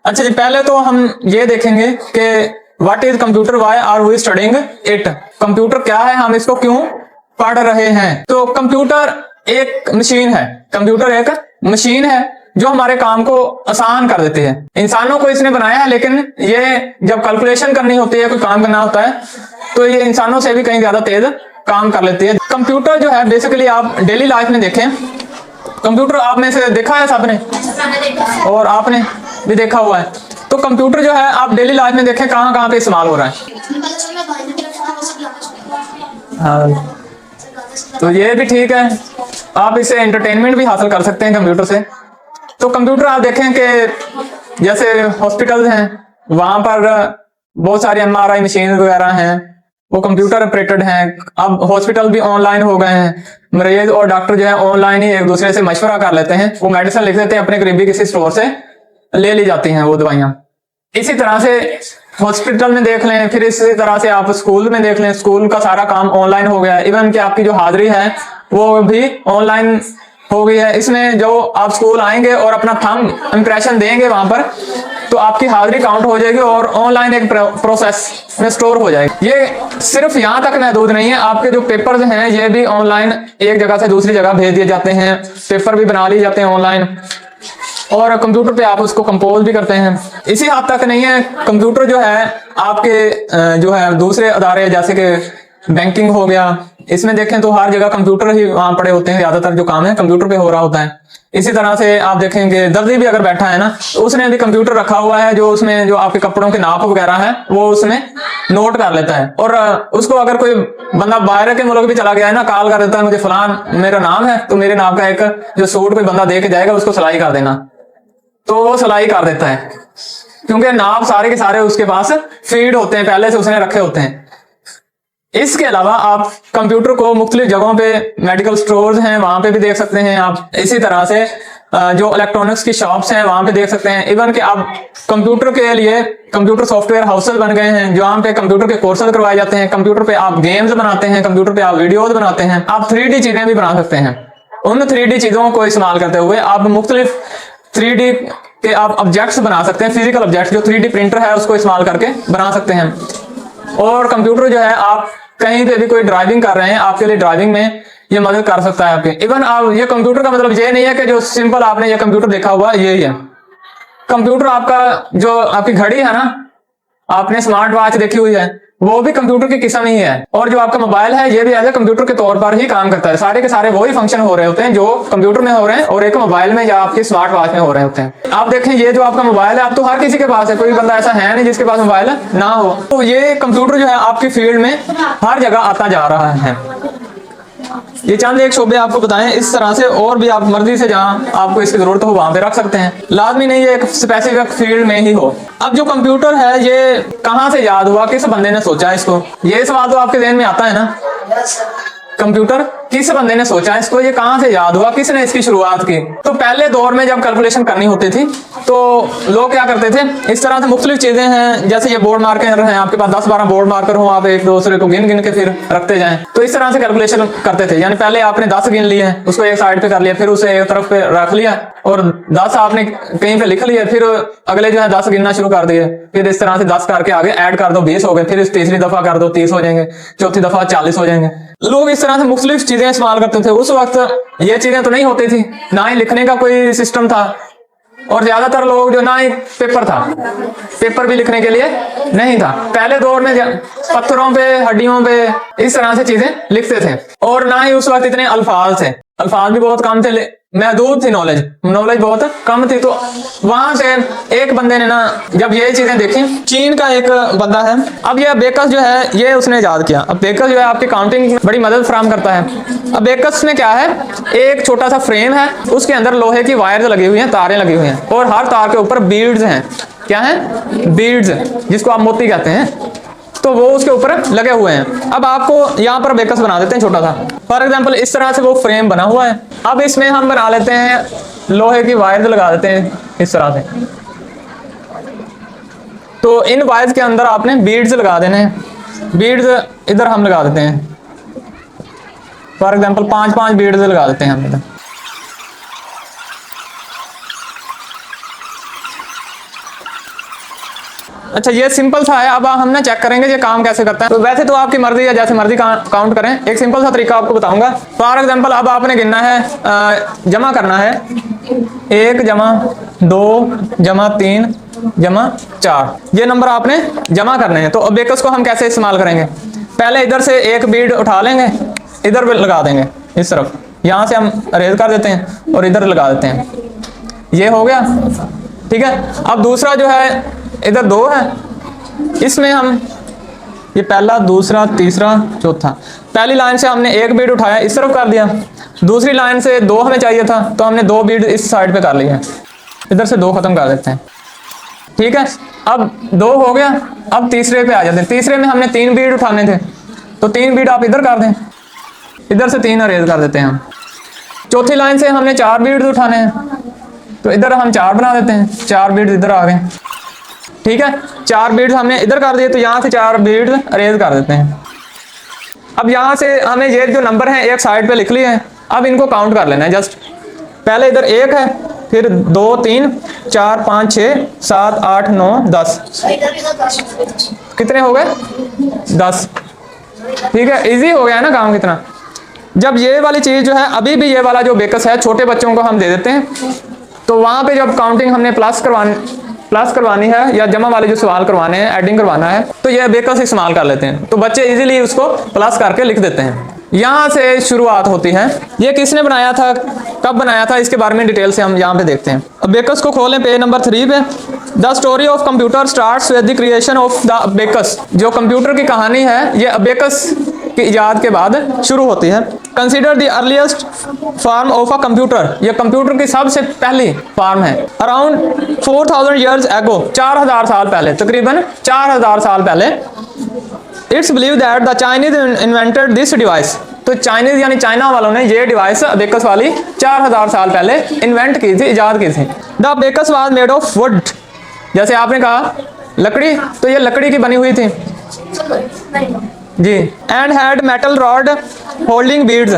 अच्छा जी, पहले तो हम ये देखेंगे कि what is computer, why are we studying it. Computer क्या है, हम इसको क्यों पढ़ रहे हैं। तो कंप्यूटर एक मशीन है, कंप्यूटर एक मशीन है जो हमारे काम को आसान कर देती है। इंसानों को इसने बनाया है, लेकिन ये जब कैलकुलेशन करनी होती है, कोई काम करना होता है, तो ये इंसानों से भी कहीं ज्यादा तेज काम कर लेती है। कंप्यूटर जो है बेसिकली आप डेली लाइफ में देखें, कंप्यूटर आप में से देखा है सबने, और आपने भी देखा हुआ है। तो कंप्यूटर जो है आप डेली लाइफ में देखें कहाँ कहाँ पे इस्तेमाल हो रहा है। हाँ, तो ये भी ठीक है, आप इससे एंटरटेनमेंट भी हासिल कर सकते हैं कंप्यूटर से। तो कंप्यूटर आप देखें कि जैसे हॉस्पिटल हैं, वहां पर बहुत सारी MRI मशीन वगैरह हैं, वो कंप्यूटर ऑपरेटेड हैं। अब हॉस्पिटल भी ऑनलाइन हो गए हैं, मरीज और डॉक्टर जो है ऑनलाइन ही एक दूसरे से मशवरा कर लेते हैं, वो मेडिसिन लिख देते हैं, अपने करीबी किसी स्टोर से ले ली जाती हैं वो दवाइयाँ। इसी तरह से हॉस्पिटल में देख लें, फिर इसी तरह से आप स्कूल में देख लें, स्कूल का सारा काम ऑनलाइन हो गया है। इवन कि आपकी जो हाजिरी है वो भी ऑनलाइन हो गई है। इसमें जो आप स्कूल आएंगे और अपना थंब इंप्रेशन देंगे वहां पर, तो आपकी हाजिरी काउंट हो जाएगी और ऑनलाइन एक प्रोसेस में स्टोर हो जाएगी। ये सिर्फ यहाँ तक महदूद नहीं है, आपके जो पेपर्स हैं ये भी ऑनलाइन एक जगह से दूसरी जगह भेज दिए जाते हैं, पेपर भी बना लिए जाते हैं ऑनलाइन, और कंप्यूटर पे आप उसको कंपोज भी करते हैं। इसी हद तक नहीं है, कंप्यूटर जो है आपके जो है दूसरे अदारे जैसे कि बैंकिंग हो गया, इसमें देखें तो हर जगह कंप्यूटर ही वहां पड़े होते हैं, ज्यादातर जो काम है कंप्यूटर पे हो रहा होता है। इसी तरह से आप देखेंगे दर्जी भी अगर बैठा है ना, तो उसने भी कंप्यूटर रखा हुआ है, जो उसमें जो आपके कपड़ों के नाप वगैरह है वो उसमें नोट कर लेता है। और उसको अगर कोई बंदा बाहर के मुल्क भी चला गया है ना, कॉल कर देता है, मुझे फलान मेरा नाम है, तो मेरे नाम का एक जो सूट कोई बंदा दे के जाएगा उसको सिलाई कर देना, तो वो सिलाई कर देता है, क्योंकि नाप सारे के सारे उसके पास फीड होते हैं, पहले से उसने रखे होते हैं। इसके अलावा आप कंप्यूटर को मुख्तलिफ जगहों पे, मेडिकल स्टोर्स हैं वहां पे भी देख सकते हैं आप। इसी तरह से जो इलेक्ट्रॉनिक्स की शॉप्स हैं वहां पे देख सकते हैं। इवन कि आप कंप्यूटर के लिए कंप्यूटर सॉफ्टवेयर हाउसेस बन गए हैं, जहां पे कंप्यूटर के कोर्सेज करवाए जाते हैं। कंप्यूटर पे आप गेम्स बनाते हैं, कंप्यूटर पे आप वीडियोज बनाते हैं, आप 3D चीजें भी बना सकते हैं। उन 3D चीजों को इस्तेमाल करते हुए आप मुख्तलिफ 3D के आप ऑब्जेक्ट्स बना सकते हैं, फिजिकल ऑब्जेक्ट जो 3D प्रिंटर है उसको इस्तेमाल करके बना सकते हैं। और कंप्यूटर जो है आप कहीं पे भी कोई ड्राइविंग कर रहे हैं, आपके लिए ड्राइविंग में ये मदद कर सकता है आपके। इवन आप ये कंप्यूटर का मतलब ये नहीं है कि जो सिंपल आपने ये कंप्यूटर देखा हुआ है यही है। कंप्यूटर आपका जो आपकी घड़ी है ना, आपने स्मार्ट वॉच देखी हुई है, वो भी कंप्यूटर की किस्म ही है। और जो आपका मोबाइल है ये भी एज ए कंप्यूटर के तौर पर ही काम करता है। सारे के सारे वही फंक्शन हो रहे होते हैं जो कंप्यूटर में हो रहे हैं और एक मोबाइल में या आपकी स्मार्ट वॉच में हो रहे होते हैं। आप देखें ये जो आपका मोबाइल है, आप तो हर किसी के पास है, कोई बंदा ऐसा है नहीं जिसके पास मोबाइल ना हो। तो ये कंप्यूटर जो है आपकी फील्ड में हर जगह आता जा रहा है। ये चंद एक शोबे आपको बताएं, इस तरह से और भी आप मर्जी से जहां आपको इसकी जरूरत हो वहां पे रख सकते हैं, लाजमी नहीं है एक स्पेसिफिक फील्ड में ही हो। अब जो कंप्यूटर है ये कहां से याद हुआ, किस बंदे ने सोचा इसको, ये सवाल तो आपके ज़हन में आता है ना। कंप्यूटर किस बंदे ने सोचा इसको, ये कहां से याद हुआ, किसने इसकी शुरुआत की। तो पहले दौर में जब कैलकुलेशन करनी होती थी तो लोग क्या करते थे, इस तरह से मुख्तलिफ चीजें हैं, जैसे ये बोर्ड मार्कर हैं, आपके पास 10-12 बोर्ड मार्कर हो, आप एक दूसरे को गिन गिन के फिर रखते जाएं, तो इस तरह से कैलकुलेशन करते थे। यानी पहले आपने 10 गिन लिए, उसको एक साइड पे कर लिया, फिर उसे एक तरफ पे रख लिया, और 10 आपने कहीं पे लिख लिया, फिर अगले जो है 10 गिनना शुरू कर दिए, फिर इस तरह से 10 करके आगे ऐड कर दो 20 हो गए, फिर इस तीसरी दफा कर दो 30 हो जाएंगे, चौथी दफा 40 हो जाएंगे। लोग इस तरह से मुख्तलिफ चीजें इस्तेमाल करते थे। उस वक्त ये चीजें तो नहीं होती थी, ना ही लिखने का कोई सिस्टम था, और ज्यादातर लोग जो ना ही पेपर था, पेपर भी लिखने के लिए नहीं था। पहले दौर में पत्थरों पे, हड्डियों पे इस तरह से चीजें लिखते थे, और ना ही उस वक्त इतने अल्फाज थे, अल्फाज भी बहुत कम थे, महदूद थी नॉलेज बहुत कम थी। तो वहां से एक बंदे ने ना जब ये चीजें देखी, चीन का एक बंदा है, अब ये बेकस जो है ये उसने इजाद किया। अब बेकस जो है आपकी काउंटिंग में बड़ी मदद फराहम करता है। अब बेकस में क्या है, एक छोटा सा फ्रेम है, उसके अंदर लोहे की वायर लगी हुई हैं, तारें लगी हुई हैं, और हर तार के ऊपर बीड्स हैं। क्या है? बीड्स, जिसको आप मोती कहते हैं, तो वो उसके ऊपर लगे हुए हैं। अब आपको यहाँ पर बेकस बना देते हैं छोटा सा, फॉर एग्जांपल इस तरह से वो फ्रेम बना हुआ है। अब इसमें हम बना लेते हैं लोहे की वायर लगा देते हैं इस तरह से, तो इन वायर्स के अंदर आपने बीड्स लगा देने हैं। बीड्स इधर हम लगा देते हैं, फॉर एग्जांपल 5-5 बीड्स लगा देते हैं हम इधर। अच्छा ये सिंपल सा है, अब हम ना चेक करेंगे ये काम कैसे करता है। तो वैसे तो आपकी मर्जी है, जैसे मर्जी काउंट करें, एक सिंपल सा तरीका आपको बताऊंगा। फॉर एग्जांपल अब आपने गिनना है, जमा करना है 1 जमा 2 जमा 3 जमा 4, ये नंबर आपने जमा करने हैं। तो अबेकस को हम कैसे इस्तेमाल करेंगे, पहले इधर से एक बीड उठा लेंगे, इधर पे लगा देंगे इस तरफ, यहाँ से हम अरेज कर देते हैं और इधर लगा देते हैं, ये हो गया, ठीक है। अब दूसरा जो है इधर 2 है, इसमें हम ये पहला दूसरा तीसरा चौथा, पहली लाइन से हमने एक बीड उठाया इस तरफ कर दिया, दूसरी लाइन से 2 हमें चाहिए था तो हमने 2 बीड इस साइड पे कर लिया, इधर से 2 खत्म कर देते हैं, ठीक है। अब 2 हो गया, अब तीसरे पे आ जाते हैं। तीसरे में हमने 3 बीड उठाने थे तो 3 बीड आप इधर कर दें, इधर से 3 अरेज कर देते हैं हम। चौथी लाइन से हमने 4 बीड उठाने हैं तो इधर हम 4 बना देते हैं, 4 बीड इधर आ गए, ठीक है। 4 बीड हमने इधर कर दिए तो यहाँ से 4 बीड अरेज कर देते हैं। अब यहाँ से हमें ये जो नंबर है एक साइड पे लिख लिए हैं, अब इनको काउंट कर लेना है जस्ट। पहले इधर 1 है, फिर 2 3 4 5 6 7 8 9 10, कितने हो गए 10, ठीक है। इजी हो गया है ना काम कितना। जब ये वाली चीज जो है, अभी भी ये वाला जो बेकस है छोटे बच्चों को हम दे देते हैं, तो वहां पे जब काउंटिंग हमने प्लस करवानी है या जमा वाले जो सवाल करवाने हैं, एडिंग करवाना है, तो ये बेकस इस्तेमाल कर लेते हैं, तो बच्चे इजीली उसको प्लस करके लिख देते हैं। यहाँ से शुरुआत होती है। ये किसने बनाया था, कब बनाया था, इसके बारे में डिटेल से हम यहाँ पे देखते हैं। अबेकस को खोलें पेज नंबर 3 पे। The story of computer starts with the creation of the abacus. जो कंप्यूटर की कहानी है ये अबेकस की इजाद के बाद शुरू होती है। Consider the earliest form of a computer, ये कंप्यूटर की सबसे पहली फॉर्म है। अराउंड 4000 ईयर्स एगो, 4000 साल पहले, तकरीबन 4000 साल पहले। It's believe that the Chinese invented this device, तो चाइनीज यानी चाइना वालों ने ये डिवाइस अबेकस वाली 4000 साल पहले इन्वेंट की थी, इजाद की थी। The abacus was made of would, जैसे आपने कहा लकड़ी, तो ये लकड़ी की बनी हुई थी जी। And had metal rod holding beads,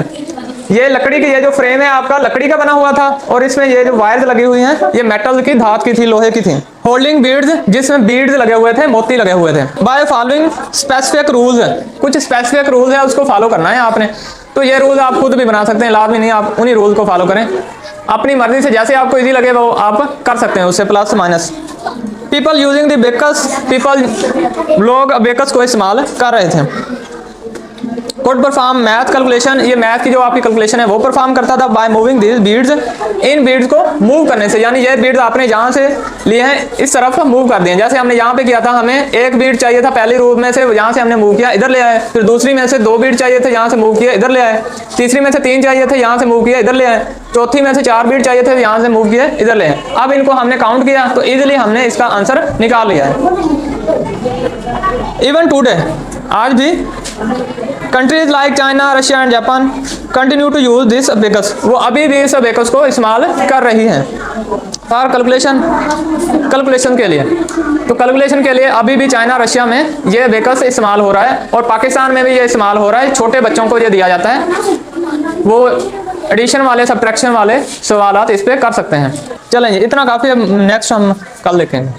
ये लकड़ी की, ये जो फ्रेम है आपका लकड़ी का बना हुआ था और इसमें ये जो वायर्स लगी हुई हैं ये मेटल की, धात की थी, लोहे की थी। होल्डिंग बीड्स, जिसमें बीड्स लगे हुए थे, मोती लगे हुए थे। बाय फॉलोइंग स्पेसिफिक रूल्स, कुछ स्पेसिफिक रूल्स है उसको फॉलो करना है आपने। तो ये रूल्स आप खुद भी बना सकते हैं, लाजमी नहीं आप उन्हीं रूल को फॉलो करें, अपनी मर्जी से जैसे आपको इजी लगे वो आप कर सकते हैं, उससे plus minus. People using the abacus, people लोग बेकस को इस्तेमाल कर रहे थे। could परफॉर्म मैथ कैलकुलेशन, ये मैथ की जो आपकी कैलकुलेशन है वो परफॉर्म करता था। बाय मूविंग दिस बीड्स, इन बीड्स को मूव करने से, यानी ये बीड्स आपने यहाँ से लिए हैं इस तरफ मूव कर दिए। जैसे हमने यहाँ पे किया था, हमें एक बीड चाहिए था पहली रो में से, यहाँ से हमने मूव किया इधर ले आए, फिर दूसरी में से 2 बीड चाहिए थे, यहाँ से मूव किया इधर ले आए, तीसरी में से 3 चाहिए थे, यहाँ से मूव किया इधर ले आए, चौथी में से 4 बीड चाहिए थे, यहाँ से मूव किया इधर ले आए। अब इनको हमने काउंट किया तो इजिली हमने इसका आंसर निकाल लिया है। इवन टुडे, आज भी countries like China, Russia and Japan continue to use this abacus, वो अभी भी इस अबेकस को इस्तेमाल कर रही हैं फॉर कैलकुलेशन के लिए। तो कैलकुलेशन के लिए अभी भी चाइना, रशिया में ये अबेकस इस्तेमाल हो रहा है और पाकिस्तान में भी ये इस्तेमाल हो रहा है। छोटे बच्चों को ये दिया जाता है, वो एडिशन वाले, सब्ट्रैक्शन वाले सवालात इस पे कर सकते हैं। चलें, इतना काफ़ी, अब नेक्स्ट हम कल देखेंगे।